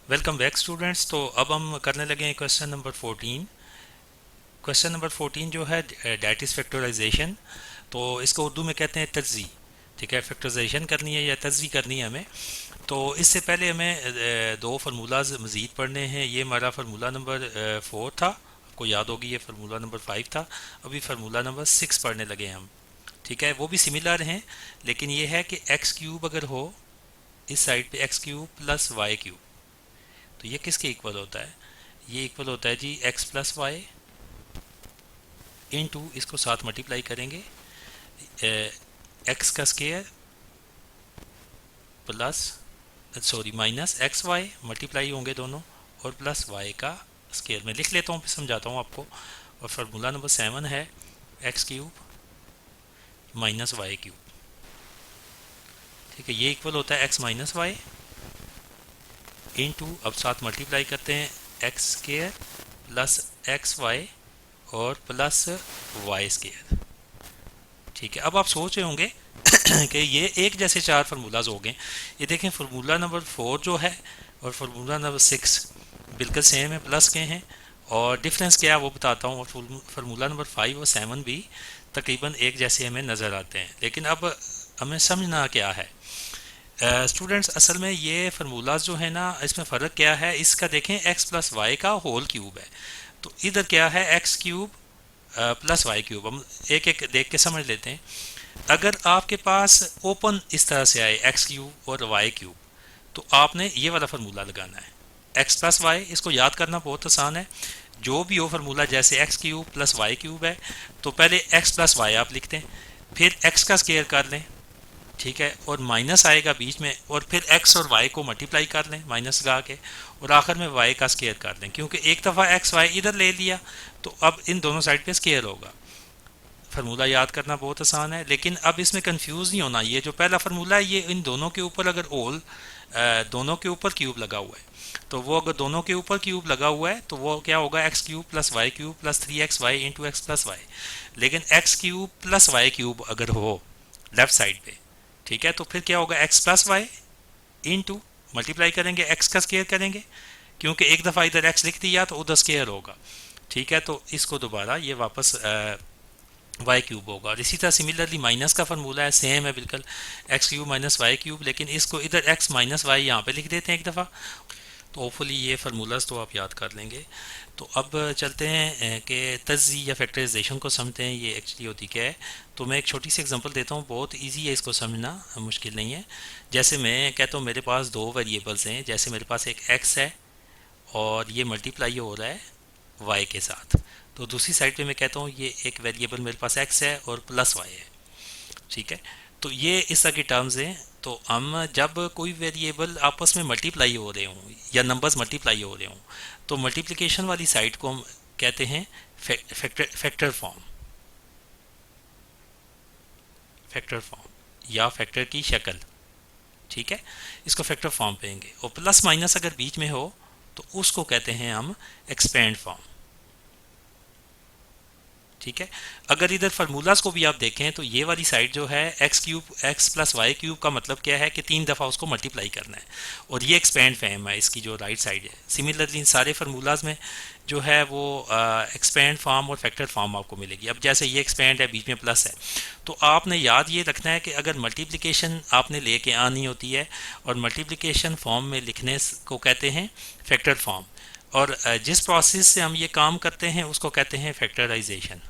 Welcome back students. तो अब हम करने लगे हैं क्वेश्चन नंबर 14। क्वेश्चन नंबर 14 जो है डेट इज़ फैक्टराइजेशन। तो इसको उर्दू में कहते हैं तज्ज़ी। ठीक है, फैक्टराइजेशन करनी है या तज्ज़ी करनी है हमें। तो इससे पहले हमें दो फार्मूलाज मज़ीद पढ़ने हैं। ये हमारा फार्मूला नंबर 4 था, आपको याद होगी। ये फार्मूला नंबर 5 था। अभी फार्मूला नंबर 6 पढ़ने लगे हैं हम। ठीक है, वो भी सिमिलर हैं, लेकिन ये है कि एक्स क्यूब अगर हो इस साइड पे x cube plus y cube, तो ये किसके इक्वल होता है? ये इक्वल होता है जी x plus y into, इसको साथ मल्टीप्लाई करेंगे, एक्स का square plus sorry minus x y, multiply होंगे दोनों, और प्लस वाई का स्केयर। मैं लिख लेता हूँ फिर समझाता हूँ आपको। और फार्मूला नंबर 7 है x cube minus y cube. ठीक है, ये इक्वल होता है x minus y into, अब साथ मल्टीप्लाई करते हैं, x square plus x y और प्लस वाई स्केयर। ठीक है, अब आप सोच रहे होंगे कि ये एक जैसे चार फार्मूलाज हो गए। ये देखें, फार्मूला नंबर 4 जो है और फार्मूला नंबर 6 बिल्कुल सेम है, प्लस के हैं। और डिफरेंस क्या है वो बताता हूँ। और फार्मूला नंबर 5 और 7 भी तकरीबन एक जैसे हमें नज़र आते हैं। लेकिन अब हमें समझना क्या है स्टूडेंट्स, असल में ये फार्मूलाज जो है ना, इसमें फ़र्क क्या है। इसका देखें, एक्स प्लस वाई का होल क्यूब है, तो इधर क्या है x cube plus y cube. हम एक एक देख के समझ लेते हैं। अगर आपके पास ओपन इस तरह से आए एक्स क्यूब और वाई क्यूब, तो आपने ये वाला फार्मूला लगाना है, एक्स प्लस वाई। इसको याद करना बहुत आसान है। जो भी हो फार्मूला, जैसे x cube plus y cube है, तो पहले एक्स प्लस वाई आप लिखते हैं, फिर एक्स का स्केयर कर लें, ठीक है, और माइनस आएगा बीच में, और फिर एक्स और वाई को मल्टीप्लाई कर लें माइनस लगा के, और आखिर में वाई का स्केयर कर लें। क्योंकि एक दफ़ा एक्स वाई इधर ले लिया, तो अब इन दोनों साइड पे स्केयर होगा। फार्मूला याद करना बहुत आसान है, लेकिन अब इसमें कंफ्यूज नहीं होना। ये जो पहला फार्मूला है, ये इन दोनों के ऊपर अगर ओल दोनों के ऊपर क्यूब लगा हुआ है, तो वो अगर दोनों के ऊपर क्यूब लगा हुआ है तो वो क्या होगा, x cube plus y cube plus 3xy into x plus y. लेकिन x cube plus y cube अगर हो लेफ्ट साइड पे, ठीक है, तो फिर क्या होगा, x plus y into multiply करेंगे, एक्स का स्केयर करेंगे, क्योंकि एक दफ़ा इधर एक्स लिख दिया तो उधर स्केयर होगा। ठीक है, तो इसको दोबारा ये वापस वाई क्यूब होगा। और इसी तरह सिमिलरली माइनस का फार्मूला है, सेम है बिल्कुल, x cube minus y cube, लेकिन इसको इधर एक्स माइनस वाई यहाँ पे लिख देते हैं एक दफ़ा। तो होपफुली ये फार्मूलाज तो आप याद कर लेंगे। तो अब चलते हैं कि तज्ज़ी या फैक्टराइजेशन को समझते हैं, ये एक्चुअली होती क्या है। तो मैं एक छोटी सी एग्जांपल देता हूँ, बहुत इजी है इसको समझना, मुश्किल नहीं है। जैसे मैं कहता हूँ मेरे पास दो वेरिएबल्स हैं, जैसे मेरे पास एक एक्स है और ये मल्टीप्लाई हो रहा है वाई के साथ। तो दूसरी साइड पे मैं कहता हूँ ये एक वेरिएबल मेरे पास एक्स है और प्लस वाई है। ठीक है, तो ये इस तरह की टर्म्स हैं। तो हम जब कोई वेरिएबल आपस में मल्टीप्लाई हो रहे हों या नंबर्स मल्टीप्लाई हो रहे हों, तो मल्टीप्लिकेशन वाली साइड को हम कहते हैं फैक्टर फॉर्म, फैक्टर फॉर्म या फैक्टर की शक्ल। ठीक है, इसको फैक्टर फॉर्म कहेंगे। और प्लस माइनस अगर बीच में हो तो उसको कहते हैं हम एक्सपेंड फॉर्म। ठीक है, अगर इधर फार्मूलाज को भी आप देखें तो ये वाली साइड जो है x cube x plus y cube का मतलब क्या है कि 3 दफ़ा उसको मल्टीप्लाई करना है, और ये एक्सपेंड फॉर्म है इसकी जो राइट साइड है। सिमिलरली इन सारे फार्मूलाज में जो है वो एक्सपेंड फॉर्म और फैक्टर फॉर्म आपको मिलेगी। अब जैसे ये एक्सपेंड है, बीच में प्लस है, तो आपने याद ये रखना है कि अगर मल्टीप्लिकेशन आपने लेके आनी होती है, और मल्टीप्लिकेशन फॉर्म में लिखने को कहते हैं फैक्टर फॉर्म, और जिस प्रोसेस से हम ये काम करते हैं उसको कहते हैं फैक्टराइजेशन।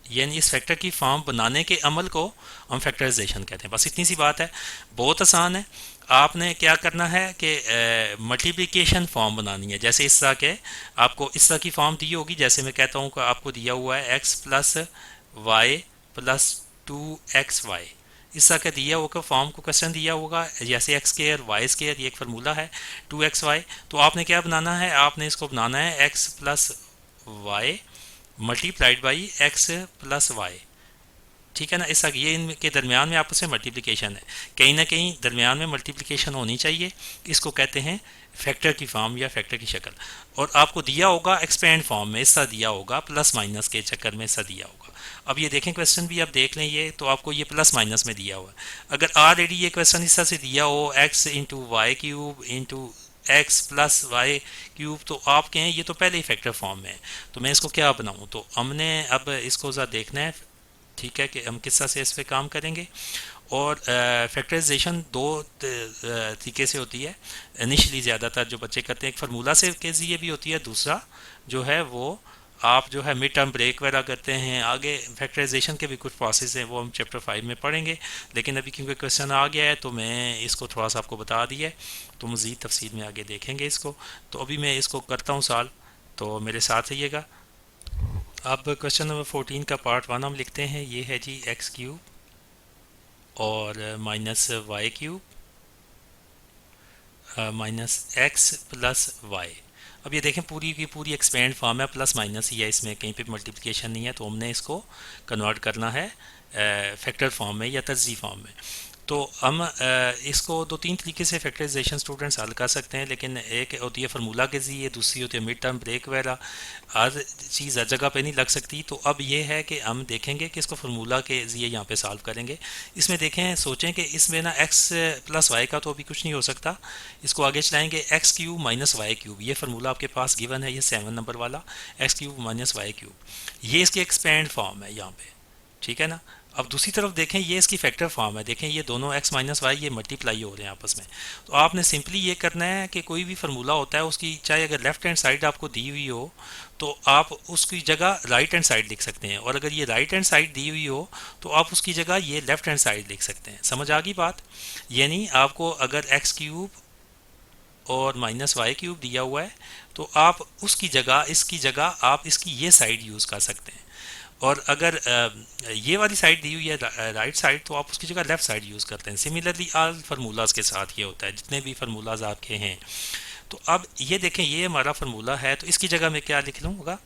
यानी इस फैक्टर की फॉर्म बनाने के अमल को हम फैक्टराइजेशन कहते हैं। बस इतनी सी बात है, बहुत आसान है। आपने क्या करना है कि मल्टीप्लिकेशन फॉर्म बनानी है। जैसे इस तरह के आपको इस तरह की फॉर्म दी होगी, जैसे मैं कहता हूँ कि आपको दिया हुआ है x plus Y plus 2xy, इस तरह का दिया होगा फॉर्म को, क्वेश्चन दिया होगा जैसे एक्स स्केयर वाई स्केयर, ये एक फार्मूला है 2xy। तो आपने क्या बनाना है, आपने इसको बनाना है x plus y multiplied by x plus y. ठीक है ना, इस ये इनके दरमियान में आपस में मल्टीप्लिकेशन है, कहीं ना कहीं दरमियान में मल्टीप्लिकेशन होनी चाहिए। इसको कहते हैं फैक्टर की फॉर्म या फैक्टर की शक्ल। और आपको दिया होगा एक्सपेंड फॉर्म में, इसका दिया होगा प्लस माइनस के चक्कर में, इसका दिया होगा। अब ये देखें क्वेश्चन भी आप देख लें, ये तो आपको ये प्लस माइनस में दिया हुआ है। अगर ऑलरेडी ये क्वेश्चन इस तरह से दिया हो x into y cube into x plus y cube, तो आप कहें ये तो पहले ही फैक्टर फॉर्म में है, तो मैं इसको क्या बनाऊं? तो हमने अब इसको ज़रा देखना है, ठीक है, कि हम किस तरह से इस पर काम करेंगे। और फैक्टराइजेशन दो तरीके से होती है इनिशियली, ज़्यादातर जो बच्चे करते हैं, एक फार्मूला से के ज़रिए भी होती है, दूसरा जो है वो आप जो है मिड टर्म ब्रेक वगैरह करते हैं। आगे फैक्टराइजेशन के भी कुछ प्रोसेस हैं, वो हम चैप्टर 5 में पढ़ेंगे, लेकिन अभी क्योंकि क्वेश्चन आ गया है तो मैं इसको थोड़ा सा आपको बता दिया है, तो मज़ीद तफसील में आगे देखेंगे इसको। तो अभी मैं इसको करता हूँ सॉल्व, तो मेरे साथ रहिएगा। अब क्वेश्चन नंबर 14 का पार्ट 1 हम लिखते हैं। ये है जी एक्स क्यूब और minus y cube minus x plus y. अब ये देखें पूरी की पूरी एक्सपेंड फॉर्म है, प्लस माइनस ही है, इसमें कहीं पे मल्टीप्लिकेशन नहीं है, तो हमने इसको कन्वर्ट करना है फैक्टर फॉर्म में या तर्जी फॉर्म में। तो हम इसको दो तीन तरीके से फैक्टराइजेशन स्टूडेंट्स हल कर सकते हैं, लेकिन एक होती है फार्मूला के ज़रिए, दूसरी होती है मिड टर्म ब्रेक वगैरह। हर चीज़ हर जगह पे नहीं लग सकती, तो अब ये है कि हम देखेंगे कि इसको फार्मूला के ज़रिए यहाँ पे सॉल्व करेंगे। इसमें देखें, सोचें कि इसमें ना एक्स प्लस वाई का तो अभी कुछ नहीं हो सकता, इसको आगे चलाएंगे x cube minus y cube. ये फार्मूला आपके पास गिवन है, ये 7 नंबर वाला x cube minus y cube, ये इसकी एक्सपेंड फॉर्म है यहाँ पे, ठीक है ना। अब दूसरी तरफ देखें, ये इसकी फैक्टर फॉर्म है, देखें ये दोनों x माइनस वाई ये मल्टीप्लाई हो रहे हैं आपस में। तो आपने सिंपली ये करना है कि कोई भी फार्मूला होता है उसकी, चाहे अगर लेफ्ट हैंड साइड आपको दी हुई हो तो आप उसकी जगह राइट हैंड साइड लिख सकते हैं, और अगर ये राइट हैंड साइड दी हुई हो तो आप उसकी जगह ये लेफ्ट हैंड साइड लिख सकते हैं। समझ आ गई बात? यानी आपको अगर एक्स क्यूब और माइनस वाई क्यूब दिया हुआ है तो आप उसकी जगह, इसकी जगह आप इसकी ये साइड यूज़ कर सकते हैं, और अगर ये वाली साइड दी हुई है राइट साइड, तो आप उसकी जगह लेफ्ट साइड यूज़ करते हैं। सिमिलरली ऑल फार्मूलाज के साथ ये होता है, जितने भी फार्मूलाज आपके हैं। तो अब ये देखें, ये हमारा फार्मूला है, तो इसकी जगह मैं क्या लिख लूँगा?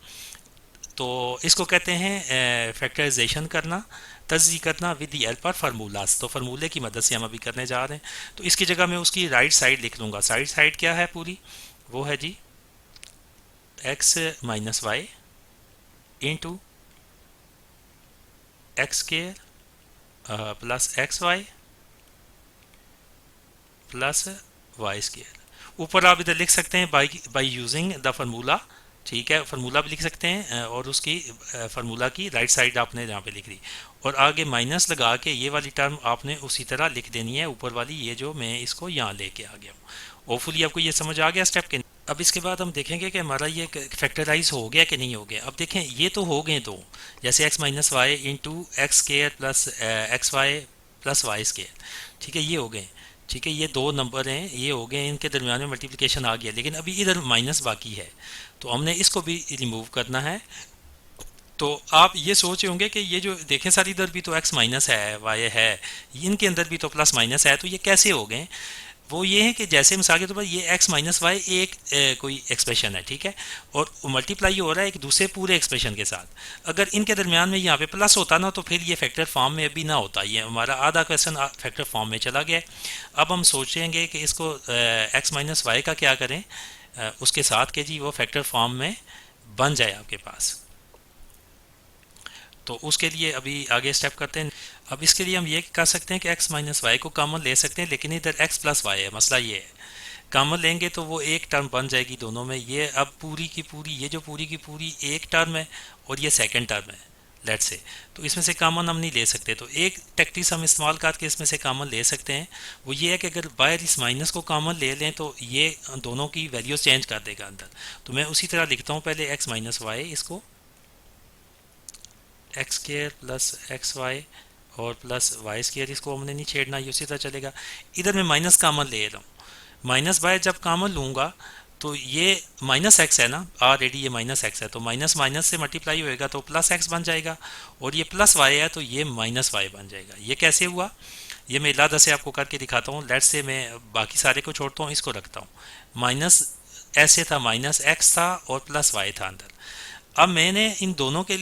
तो इसको कहते हैं फैक्टराइजेशन करना, तज्जी करना with the help of formulas. तो फार्मूले की मदद से हम अभी करने जा रहे हैं। तो इसकी जगह मैं उसकी राइट साइड लिख लूँगा। साइड क्या है पूरी? वो है जी x minus y into x square plus x y plus y square. ऊपर आप इधर लिख सकते हैं बाई यूजिंग द फार्मूला, ठीक है, फार्मूला भी लिख सकते हैं, और उसकी फार्मूला की राइट साइड आपने यहाँ पे लिख दी, और आगे माइनस लगा के ये वाली टर्म आपने उसी तरह लिख देनी है ऊपर वाली, ये जो मैं इसको यहाँ लेके आ गया हूँ। होपफुली आपको ये समझ आ गया स्टेप के। अब इसके बाद हम देखेंगे कि हमारा ये फैक्टराइज हो गया कि नहीं हो गया। अब देखें, ये तो हो गए दो, जैसे x minus y into x square plus x y plus y square, ठीक है, ये हो गए, ठीक है, ये दो नंबर हैं, ये हो गए, इनके दरमियान में मल्टीप्लिकेशन आ गया, लेकिन अभी इधर माइनस बाकी है, तो हमने इसको भी रिमूव करना है। तो आप ये सोच रहे होंगे कि ये जो देखें सारी इधर भी तो एक्स माइनस है, वाई है, इनके अंदर भी तो प्लस माइनस है, तो ये कैसे हो गए? वो ये है कि जैसे मिसाल के तौर पर ये एक्स माइनस वाई एक कोई एक्सप्रेशन है, ठीक है, और मल्टीप्लाई हो रहा है एक दूसरे पूरे एक्सप्रेशन के साथ। अगर इनके दरमियान में यहाँ पे प्लस होता ना, तो फिर ये फैक्टर फॉर्म में अभी ना होता, ये हमारा आधा क्वेश्चन फैक्टर फॉर्म में चला गया है। अब हम सोचेंगे कि इसको एक्स माइनस वाई का क्या करें उसके साथ के जी वो फैक्टर फॉर्म में बन जाए आपके पास। तो उसके लिए अभी आगे स्टेप करते हैं। अब इसके लिए हम ये कर सकते हैं कि x माइनस वाई को कॉमन ले सकते हैं, लेकिन इधर x प्लस वाई है, मसला ये है कॉमन लेंगे तो वो एक टर्म बन जाएगी दोनों में। ये अब पूरी की पूरी, ये जो पूरी की पूरी एक टर्म है और ये सेकंड टर्म है लेट से, तो इसमें से कॉमन हम नहीं ले सकते। तो एक टैक्टिस हम इस्तेमाल करके इसमें से कॉमन ले सकते हैं, वो ये है कि अगर बाहर इस माइनस को कॉमन ले लें तो ये दोनों की वैल्यूज चेंज कर देगा अंदर। तो मैं उसी तरह लिखता हूँ पहले एक्स माइनस वाई, इसको x square plus x y और प्लस वाई स्केयर, इसको हमने नहीं छेड़ना, ये उसी तरह चलेगा। इधर मैं माइनस कॉमन ले रहा हूँ, माइनस बाय जब कॉमन लूँगा तो ये माइनस एक्स है ना, ऑलरेडी ये माइनस एक्स है, तो माइनस माइनस से मल्टीप्लाई होएगा तो प्लस एक्स बन जाएगा, और ये प्लस वाई है तो ये माइनस वाई बन जाएगा। ये कैसे हुआ, ये मैं इलादा से आपको करके दिखाता हूँ। लेट से मैं बाकी सारे को छोड़ता हूँ, इसको रखता हूँ। माइनस ऐसे था, माइनस एक्स था और प्लस वाई था अंदर। अब मैंने इन दोनों के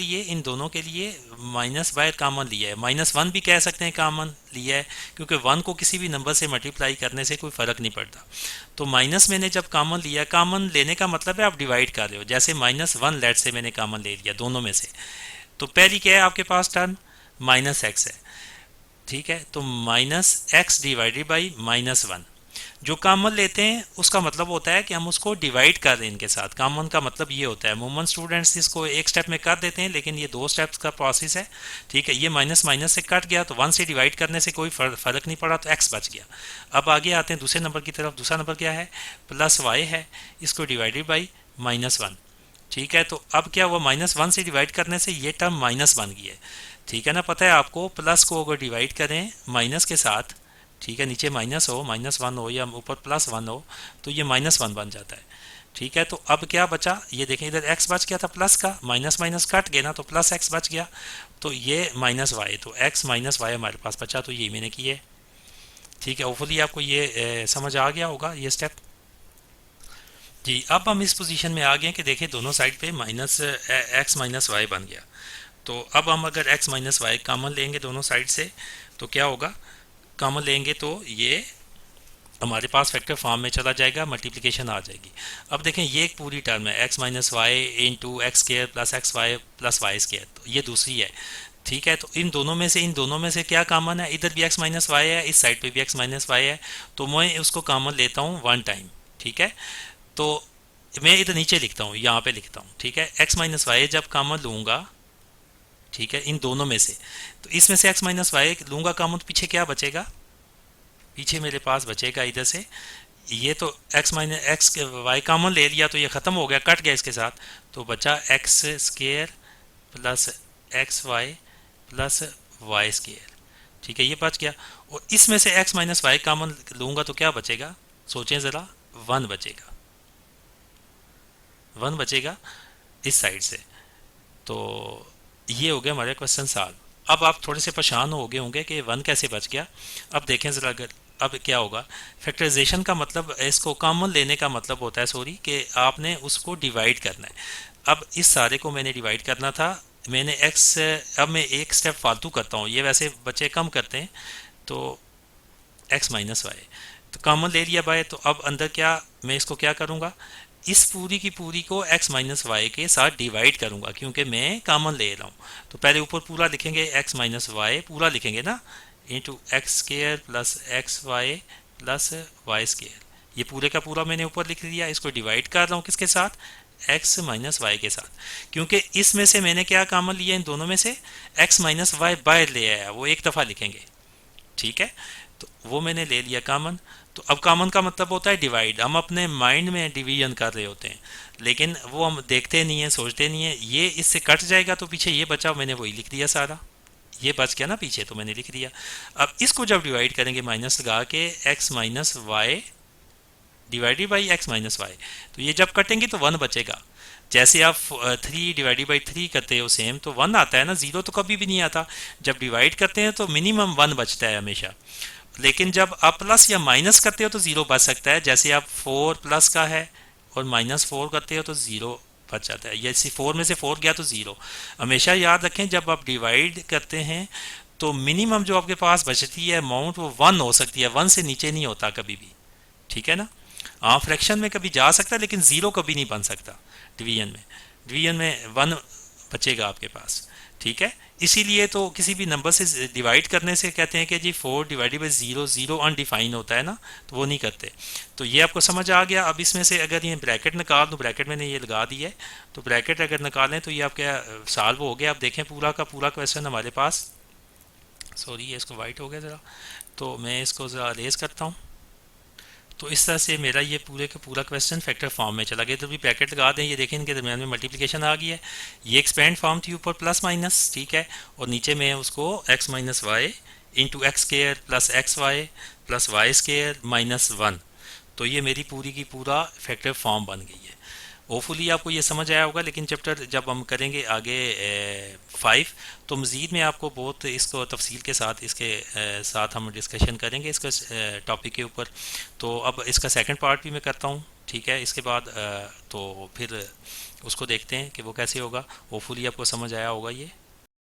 लिए माइनस बाय कॉमन लिया है, माइनस वन भी कह सकते हैं कॉमन लिया है, क्योंकि वन को किसी भी नंबर से मल्टीप्लाई करने से कोई फ़र्क नहीं पड़ता। तो माइनस मैंने जब कॉमन लिया, कॉमन लेने का मतलब है आप डिवाइड कर रहे हो, जैसे माइनस वन लेट से मैंने कॉमन ले लिया दोनों में से, तो पहली क्या है आपके पास टर्म, माइनस एक्स है, ठीक है। तो minus x divided by minus one, जो कॉमन लेते हैं उसका मतलब होता है कि हम उसको डिवाइड कर रहे हैं इनके साथ। कॉमन का मतलब ये होता है, अमूमन स्टूडेंट्स इसको एक स्टेप में कर देते हैं, लेकिन ये दो स्टेप्स का प्रोसेस है, ठीक है। ये माइनस माइनस से कट गया तो वन से डिवाइड करने से कोई फर्क नहीं पड़ा, तो एक्स बच गया। अब आगे आते हैं दूसरे नंबर की तरफ। दूसरा नंबर क्या है, प्लस वाई है, इसको डिवाइडेड बाई माइनस वन, ठीक है। तो अब क्या हुआ, माइनस वन से डिवाइड करने से ये टर्म माइनस बन गई है, ठीक है ना। पता है आपको, प्लस को अगर डिवाइड करें माइनस के साथ, ठीक है, नीचे माइनस हो, माइनस वन हो या ऊपर प्लस वन हो, तो ये माइनस वन बन जाता है, ठीक है। तो अब क्या बचा, ये देखें इधर एक्स बच गया था प्लस का, माइनस माइनस कट गया ना, तो प्लस एक्स बच गया, तो ये माइनस वाई, तो एक्स माइनस वाई हमारे पास बचा, तो ये मैंने किए, ठीक है। होपफुली आपको ये समझ आ गया होगा ये स्टेप जी। अब हम इस पोजीशन में आ गए कि देखें दोनों साइड पे माइनस एक्स माइनस वाई बन गया। तो अब हम अगर एक्स माइनस वाई कॉमन लेंगे दोनों साइड से, तो क्या होगा, कॉमन लेंगे तो ये हमारे पास फैक्टर फॉर्म में चला जाएगा, मल्टीप्लिकेशन आ जाएगी। अब देखें ये एक पूरी टर्म है, x minus y into x square plus x y plus y square, तो ये दूसरी है, ठीक है। तो इन दोनों में से क्या कॉमन है, इधर भी एक्स माइनस वाई है, इस साइड पे भी एक्स माइनस वाई है, तो मैं उसको कॉमन लेता हूँ वन टाइम, ठीक है। तो मैं इधर नीचे लिखता हूँ, यहाँ पे लिखता हूँ, ठीक है। एक्स माइनस वाई जब कॉमन लूँगा, ठीक है, इन दोनों में से, तो इसमें से एक्स माइनस वाई लूँगा कॉमन, तो पीछे क्या बचेगा, पीछे मेरे पास बचेगा इधर से, ये तो x minus x y common ले लिया तो ये ख़त्म हो गया, कट गया इसके साथ, तो बचा x square plus x y plus y square, ठीक है, ये बच गया। और इसमें से एक्स माइनस वाई कॉमन लूँगा तो क्या बचेगा, सोचें ज़रा, वन बचेगा, वन बचेगा इस साइड से। तो ये हो गया हमारे क्वेश्चन सॉल्व। अब आप थोड़े से परेशान हो गए होंगे कि वन कैसे बच गया। अब देखें ज़रा, अगर अब क्या होगा, फैक्टराइजेशन का मतलब, इसको कॉमन लेने का मतलब होता है, सॉरी, कि आपने उसको डिवाइड करना है। अब इस सारे को मैंने डिवाइड करना था, मैंने एक्स, अब मैं एक स्टेप फालतू करता हूँ, ये वैसे बच्चे कम करते हैं, तो एक्स माइनस वाई, तो कॉमन ले लिया बाय, तो अब अंदर क्या, मैं इसको क्या करूँगा, इस पूरी की पूरी को x माइनस वाई के साथ डिवाइड करूंगा, क्योंकि मैं कॉमन ले रहा हूँ। तो पहले ऊपर पूरा लिखेंगे, x माइनस वाई पूरा लिखेंगे ना, into x square plus x y plus y square, ये पूरे का पूरा मैंने ऊपर लिख लिया। इसको डिवाइड कर रहा हूँ किसके साथ, x माइनस वाई के साथ, क्योंकि इसमें से मैंने क्या कॉमन लिया, इन दोनों में से x माइनस वाई बाहर ले आया, वो एक दफ़ा लिखेंगे, ठीक है। तो वो मैंने ले लिया कॉमन। तो अब कॉमन का मतलब होता है डिवाइड, हम अपने माइंड में डिवीजन कर रहे होते हैं, लेकिन वो हम देखते नहीं हैं, सोचते नहीं हैं। ये इससे कट जाएगा तो पीछे ये बचा, मैंने वही लिख दिया सारा, ये बच गया ना पीछे, तो मैंने लिख दिया। अब इसको जब डिवाइड करेंगे माइनस लगा के, x minus y divided by x minus y, तो ये जब कटेंगे तो वन बचेगा। जैसे आप थ्री डिवाइडेड बाई थ्री करते हो सेम, तो वन आता है ना, जीरो तो कभी भी नहीं आता। जब डिवाइड करते हैं तो मिनिमम वन बचता है हमेशा, लेकिन जब आप प्लस या माइनस करते हो तो ज़ीरो बच सकता है। जैसे आप फोर प्लस का है और माइनस फोर करते हो तो ज़ीरो बच जाता है, या फोर में से फोर गया तो ज़ीरो। हमेशा याद रखें, जब आप डिवाइड करते हैं तो मिनिमम जो आपके पास बचती है अमाउंट, वो वन हो सकती है, वन से नीचे नहीं होता कभी भी, ठीक है ना। हाँ, फ्रैक्शन में कभी जा सकता है, लेकिन ज़ीरो कभी नहीं बन सकता डिवीजन में। डिवीजन में वन बचेगा आपके पास, ठीक है। इसीलिए तो किसी भी नंबर से डिवाइड करने से कहते हैं कि जी four divided by zero, zero undefined होता है ना, तो वो नहीं करते। तो ये आपको समझ आ गया। अब इसमें से अगर ये ब्रैकेट निकाल दूँ, ब्रैकेट मैंने ये लगा दी है, तो ब्रैकेट अगर निकालें तो ये आपका सॉल्व हो गया। अब देखें पूरा का पूरा क्वेश्चन हमारे पास, सॉरी ये इसको वाइट हो गया ज़रा, तो मैं इसको ज़रा रेज करता हूँ। तो इस तरह से मेरा ये पूरे का पूरा क्वेश्चन फैक्टर फॉर्म में चला गया। तो भी ब्रैकेट लगा दें, ये देखें इनके दरमियान में मल्टीप्लिकेशन आ गई है, ये एक्सपेंड फॉर्म थी ऊपर प्लस माइनस, ठीक है, और नीचे में उसको x minus y into x square plus x y plus y square minus one. तो ये मेरी पूरी की पूरा फैक्टर फॉर्म बन गई है। होपफुली आपको ये समझ आया होगा, लेकिन चैप्टर जब हम करेंगे आगे 5, तो मज़ीद में आपको बहुत इसको तफसील के साथ इसके साथ हम डिस्कशन करेंगे इसका टॉपिक के ऊपर। तो अब इसका सेकंड पार्ट भी मैं करता हूँ, ठीक है। इसके बाद तो फिर उसको देखते हैं कि वो कैसे होगा। होपफुली आपको समझ आया होगा ये।